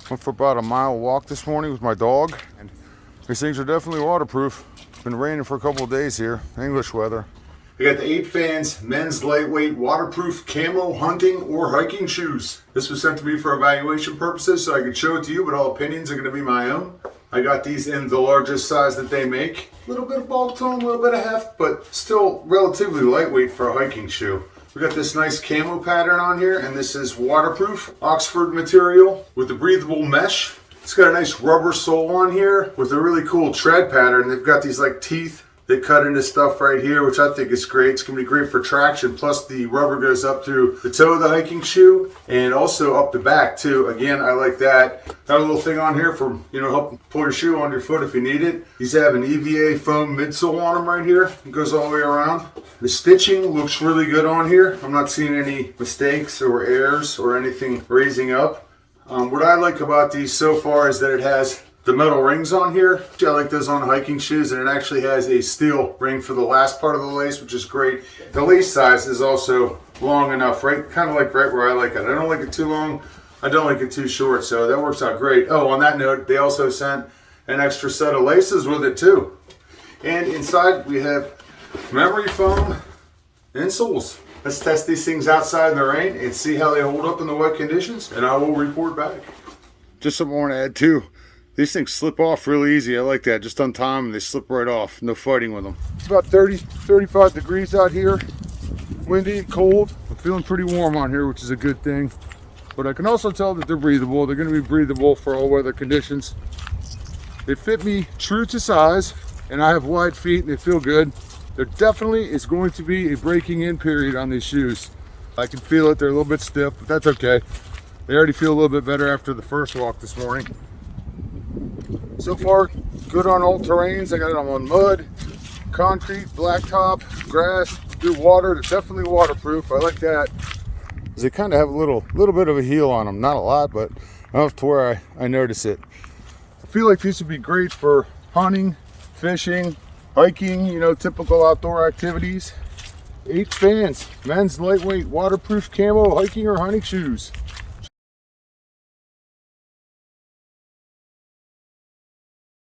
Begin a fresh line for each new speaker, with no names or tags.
Went for about a mile walk this morning with my dog, and these things are definitely waterproof. It's been raining for a couple of days here, English weather. I got the 8 Fans men's lightweight waterproof camo hunting or hiking shoes. This was sent to me for evaluation purposes so I could show it to you, but all opinions are going to be my own. I got these in the largest size that they make. A little bit of bulk to them, a little bit of heft, but still relatively lightweight for a hiking shoe. We got this nice camo pattern on here, and this is waterproof Oxford material with a breathable mesh. It's got a nice rubber sole on here with a really cool tread pattern. They've got these like teeth that cut into stuff right here, which I think is great. It's gonna be great for traction. Plus the rubber goes up through the toe of the hiking shoe and also up the back too. Again, I like that. Got a little thing on here for, help pull your shoe on your foot if you need it. These have an EVA foam midsole on them right here. It goes all the way around. The stitching looks really good on here. I'm not seeing any mistakes or errors or anything raising up. What I like about these so far is that it has the metal rings on here. I like those on hiking shoes, and it actually has a steel ring for the last part of the lace, which is great. The lace size is also long enough, right? Kind of like right where I like it. I don't like it too long. I don't like it too short, so that works out great. Oh, on that note, they also sent an extra set of laces with it too. And inside we have memory foam insoles. Let's test these things outside in the rain and see how they hold up in the wet conditions, and I will report back. Just something I want to add too. These things slip off really easy. I like that. Just untie them and they slip right off. No fighting with them. It's about 30, 35 degrees out here. Windy and cold. I'm feeling pretty warm on here, which is a good thing. But I can also tell that they're breathable. They're going to be breathable for all weather conditions. They fit me true to size, and I have wide feet and they feel good. There definitely is going to be a breaking in period on these shoes. I can feel it. They're a little bit stiff, but that's okay. They already feel a little bit better after the first walk this morning. So far, good on all terrains. I got it on mud, concrete, blacktop, grass, good water. They're definitely waterproof. I like that. They kind of have a little bit of a heel on them. Not a lot, but enough to where I notice it. I feel like these would be great for hunting, fishing, hiking, typical outdoor activities. 8 Fans men's lightweight waterproof camo hiking or hunting shoes.